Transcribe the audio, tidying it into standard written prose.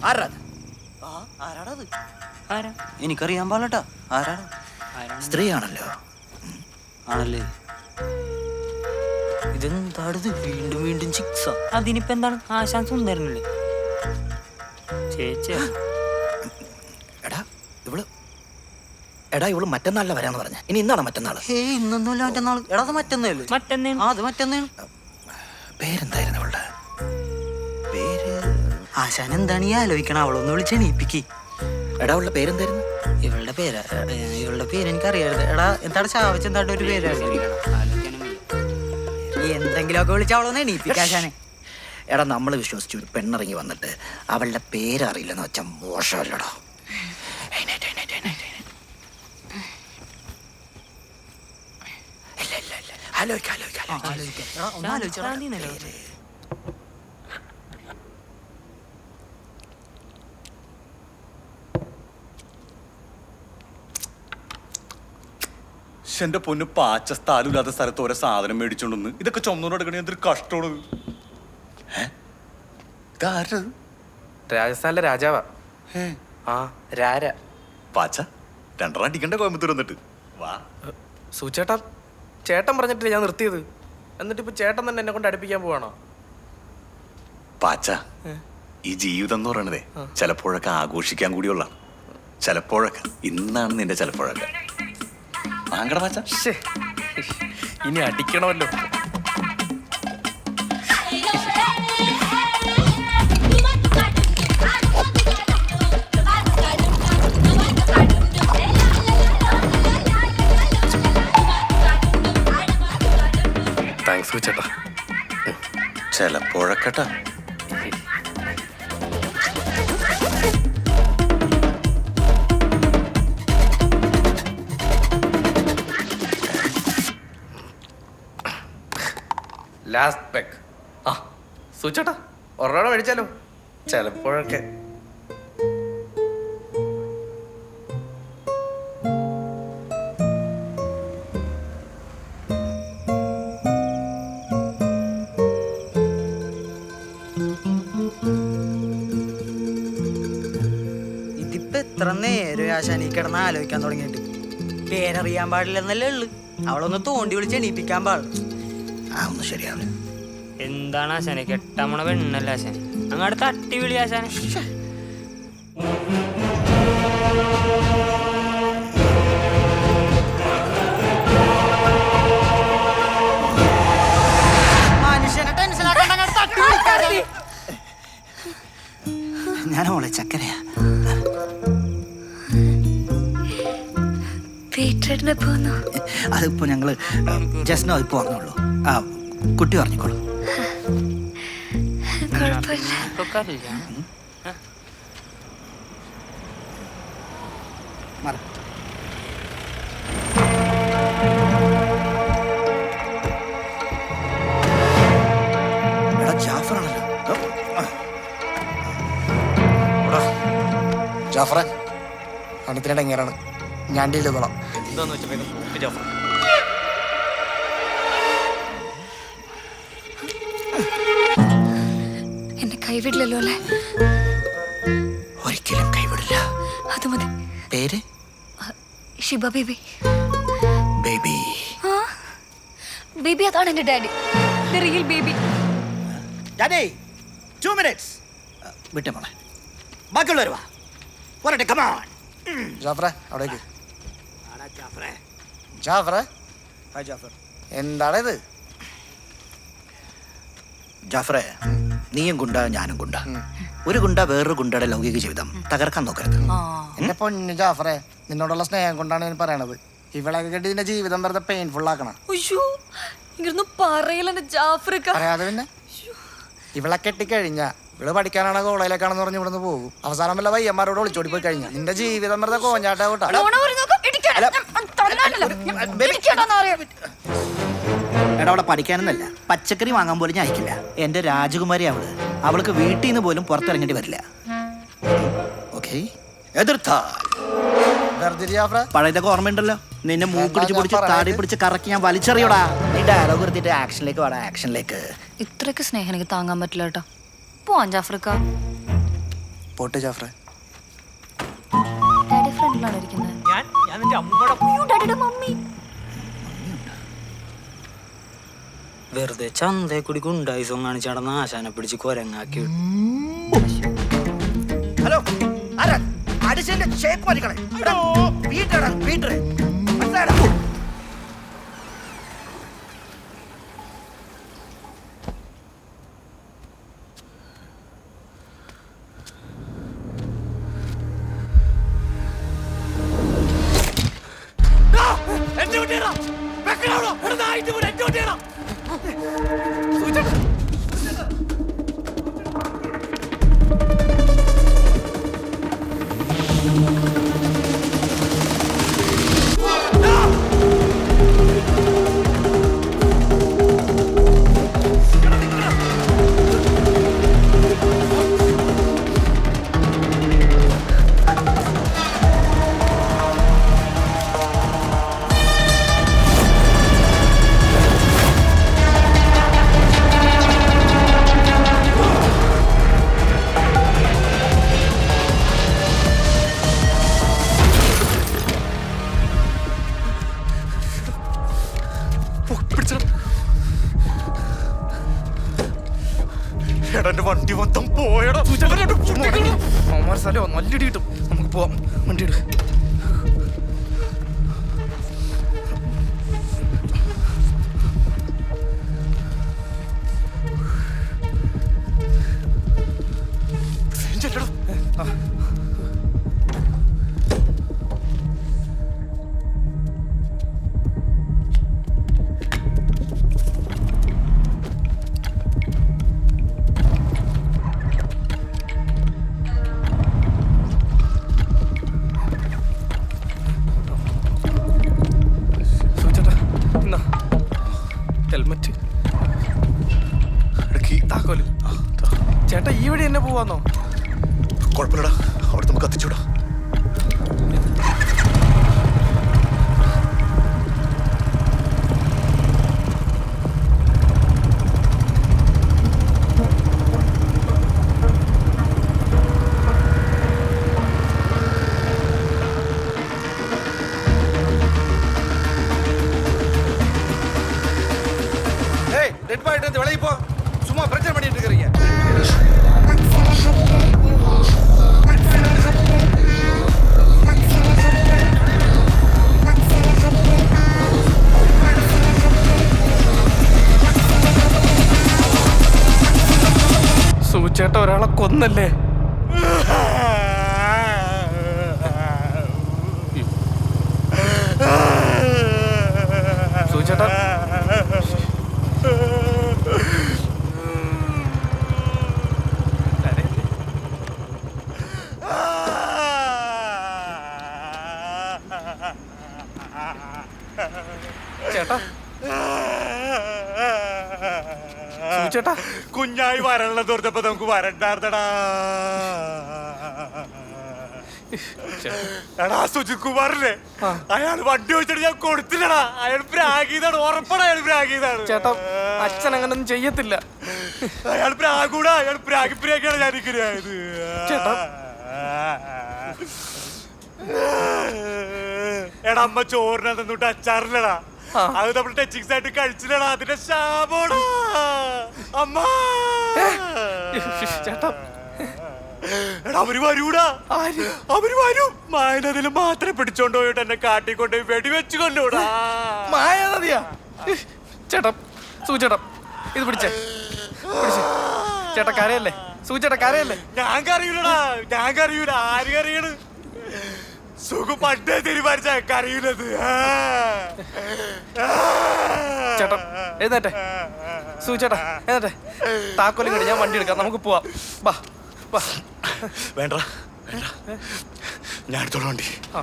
ആരാത്? ആരാടത്? ആരാ? എനിക്കറിയാൻ പാടില്ലട്ടാ. ആരാണ്? സ്ത്രീയാണല്ലോ. ആണല്ലേ? ഇതെന്താടത്? വീണ്ടും വീണ്ടും ചിക്സ. അതിനിപ്പോ എന്താണ്? ആശാൻ സുന്ദരനല്ലേ ചേച്ചി? ഇവള് മറ്റന്നാളിലെ വരാന്ന് പറഞ്ഞ. ഇനി ഇന്നാണ് മറ്റന്നാള്. ഇന്നൊന്നുമില്ല, മറ്റന്നാള്. എടാ അത് മറ്റന്നല്ലേ? അത് മറ്റന്നേണ്. പേരെന്തായിരുന്നു അവളുടെ പേര്? ആശാൻ എന്താണ് ഈ ആലോചിക്കണം? അവളൊന്ന് വിളിച്ച് എണീപ്പിക്ക്. എടാ അവളുടെ പേരെന്തായിരുന്നു? ഇവളുടെ പേര് എനിക്കറിയായിരുന്നു. എടാ എന്താണ് ചാവച്ച് എന്താണ്ട് ഒരു പേരായിരുന്നു. എന്തെങ്കിലുമൊക്കെ വിളിച്ച് അവളൊന്ന് എണീപ്പിക്ക ആശാനെ. എടാ നമ്മൾ വിശ്വസിച്ചു ഒരു പെണ്ണിറങ്ങി വന്നിട്ട് അവളുടെ പേരറിയില്ലെന്ന് വെച്ചാൽ മോശമല്ലടാ. എന്റെ പൊന്ന് പാച്ച സ്ഥലമില്ലാത്ത സ്ഥലത്ത് ഓരോ സാധനം മേടിച്ചോണ്ടെന്ന് ഇതൊക്കെ ചുമന്നോടെടുക്കണേ എന്തൊരു കഷ്ടമാണ്. രാജസ്ഥാനിലെ രാജാവാ. രാര പാച്ച രണ്ടെണ്ണം അടിക്കണ്ട കോയമ്പത്തൂർ വന്നിട്ട് വാ. സൂചേട്ടാ, ചേട്ടൻ പറഞ്ഞിട്ടില്ല ഞാൻ നിർത്തിയത്. എന്നിട്ട് ഇപ്പൊ ചേട്ടൻ തന്നെ എന്നെ കൊണ്ട് അടുപ്പിക്കാൻ പോവാണോ? പാച്ച ഈ ജീവിതം എന്ന് പറയണതേ ചിലപ്പോഴൊക്കെ ആഘോഷിക്കാൻ കൂടിയുള്ള, ചിലപ്പോഴൊക്കെ ഇന്നാണ് നിന്റെ ചിലപ്പോഴൊക്കെ. വാങ്ങട പാച്ച. ഇനി അടിക്കണമല്ലോ. താങ്ക്സ് ചേട്ടാ. ചിലപ്പോഴൊക്കെട്ടാ. ലാസ്റ്റ് പെക്ക്. സൂചേട്ടാ ഒരെണ്ണം മേടിച്ചാലോ? ചിലപ്പോഴൊക്കെ. ഇതിപ്പോ എത്ര നേരം ആശാൻ ഈ കിടന്ന് ആലോചിക്കാൻ തുടങ്ങിയിട്ട്. പേരറിയാൻ പാടില്ലെന്നല്ലേ ഉള്ളു. അവളൊന്ന് തോണ്ടി വിളിച്ച് എണീപ്പിക്കാൻ പാടില്ല. ഒന്നും ശരിയാവില്ല. എന്താണ് ആശാനെ? കെട്ടാമണ പെണ്ണല്ല ആശാൻ. അങ്ങോട്ട് തട്ടി വിളി ആശാനെ. മനുഷ്യനെ ടെൻഷനാക്കണ്ട, തട്ടി വിളിക്കാതെ. ഞാൻ മോളെ ചക്കരയാ. അതിപ്പോ ഞങ്ങള് ജസ്നോ ഇപ്പൊ വന്നുള്ളൂ. കുട്ടി പറഞ്ഞോളൂ. ജാഫറാണല്ലോ. ജാഫറെ അണത്തിനിടെ എങ്ങനെയാണ് ഞാൻ ഡീൽ ചെയ്തോളാം. എന്താന്ന് വെച്ചാൽ ജാഫർ എന്നെ കൈവിടില്ലല്ലോ അല്ലേ? ഒരിക്കലും കൈവിടില്ല. അത് മതി. പേര്? ഷിബ ബേബി. ബേബി? ബേബി അതാണ് എന്റെ daddy. Real baby. Daddy 2 minutes. വിട്ടേ മോളെ. ബാക്കിയുള്ളവർ വാ. വരട്ടെ, come on. ജാഫറെ അവിടേക്ക്. ജാഫറെ എന്താണ് ഇത്? ജാഫറെ, നീയും ഗുണ്ട, ഞാനും ഗുണ്ട. ഒരു ഗുണ്ട വേറൊരു ഗുണ്ടയുടെ ലൗകിക ജീവിതം തകർക്കാൻ നോക്കരുത്. എന്റെ പൊന്നു ജാഫറെ, നിന്നോടുള്ള സ്നേഹം കൊണ്ടാണ് ഞാൻ പറയണത്. ഇവളൊക്കെ കേട്ട് ഇതിന്റെ ജീവിതം വെറുതെ പെയിൻഫുൾ ആക്കണം. പറയാതെ പിന്നെ ഇവളെ കെട്ടിക്കഴിഞ്ഞ ഇവള് പഠിക്കാനാണ് കോളേജിലേക്കാണെന്ന് പറഞ്ഞ് ഇവിടുന്ന് പോകും. അവസാനം വല്ല വയ്യന്മാരോട് ഒളിച്ചോടി പോയി കഴിഞ്ഞ നിന്റെ ജീവിതം വെറുതെ കോഞ്ഞാട്ടാവൂട്ടാ. എടാ, അവിടെ പഠിക്കാനൊന്നല്ല, പച്ചക്കറി വാങ്ങാൻ പോലും ഞാൻ അയക്കില്ല. എന്റെ രാജകുമാരി അവൾക്ക് വീട്ടിൽ നിന്ന് പോലും പുറത്തിറങ്ങേണ്ടി വരില്ല. ഓക്കെ? പഴയതൊക്കെ ഓർമ്മയുണ്ടല്ലോ. നിന്നെ മൂക്കിടിച്ച് പിടിച്ച് താടി പിടിച്ച് കറക്കി ഞാൻ വലിച്ചെറിയോടാ. നീ ഡയലോഗ് എടുത്തിട്ട് ആക്ഷനിലേക്ക് വാടാ, ആക്ഷനിലേക്ക്. ഇത്രയ്ക്ക് സ്നേഹം എനിക്ക് താങ്ങാൻ പറ്റില്ല കേട്ടോ. പോവാൻ ജാഫ്രിക്ക. പോട്ടെ ജാഫ്രെ. ഡാഡി ഫ്രണ്ടിലാണ് ഇരിക്കുന്നത്. ഞാൻ നിന്റെ അമ്മയുടെ അയ്യോ, ഡാഡിയുടെ മമ്മി. വെറുതെ ചന്തയെ കൂടി ഗുണ്ടായിസം കാണിച്ചടന്ന് ആശാനെ പിടിച്ച് കൊരങ്ങാക്കി വിട്ടു. ഹലോ ആരാ അടിച്ചതിന്റെ ഷേപ്പ് മാറ്റിക്കളെ. പീറ്ററാ പീറ്റർ മനസ്സിലായടാ. എടാ വണ്ടി മൊത്തം പോയടാ. അവന്മാർ സ്ഥലമോ നല്ലിടി കിട്ടും. നമുക്ക് പോവാം. വണ്ടി എടു. ഹെൽമെറ്റ്, താക്കോല്. ചേട്ടാ ഈ വഴി എന്നെ പോവാന്നോ? കുഴപ്പമില്ലടാ, അവിടെ നമുക്ക് കത്തിച്ചൂടാ. சும்மா பிரச்சனை பண்ணிட்டு இருக்கீங்க. സൂചേട്ട ഒരാളെ കൊന്നല്ലേ? സൂചേട്ട ചേട്ടാ സൂചേട്ടാ കുഞ്ഞായി വരണ്ട തോർത്തപ്പോ നമുക്ക് വരണ്ടാർന്നടാ. എടാ സുജിത് കുമാറില്ലേ, അയാൾ വണ്ടി വെച്ചിട്ട് ഞാൻ കൊടുത്തില്ലടാ. അയാൾ പ്രാഗീതാണ്, ഉറപ്പാണ് അയാൾ പ്രാഗീതാണ്. ചേട്ടാ അച്ഛൻ അങ്ങനൊന്നും ചെയ്യത്തില്ല. അയാൾ പ്രാഗൂടാ, അയാൾ പ്രാഗിയാണ് ഞാനിരിക്കുന്നത്. ചേട്ടാ എടാ അമ്മ ചോറിനെ തന്നിട്ട് അച്ചാറില്ലടാ, അത് നമ്മൾ ടച്ചിങ്സ് ആയിട്ട് കഴിച്ചില്ലടാ, അതിന്റെ ശാപോടാ അമ്മ. ചേട്ടാ എടാ അവര് വരൂടാ, അവര് വരും. മായനദില് മാത്രമേ പിടിച്ചോണ്ട് പോയിട്ട് എന്നെ കാട്ടിക്കൊണ്ട് വെടിവെച്ച് കൊല്ലൂടാ. മായാനദിയാ? ചേട്ടാ സൂചേട്ടാ ഇത് പിടിച്ചേ, ചേട്ടാ കരയല്ലേ? സൂചേട്ടാ കരയല്ലേ? ഞാൻ കറിയൂലടാ, ഞാൻ കറിയൂല. ആര് കറിയാണ്? സുഖം പണ്ടേ തീരുമാനിച്ച കറിയുന്നത്. ചേട്ടാ എഴുന്നേറ്റെ, സൂചേട്ടാ എഴുന്നേറ്റെ. താക്കോലും കടി, ഞാൻ വണ്ടി എടുക്കാം, നമുക്ക് പോവാം. വാ വാ. വേണ്ട വേണ്ട, ഞാൻ എടുത്തോളാം വണ്ടി. ആ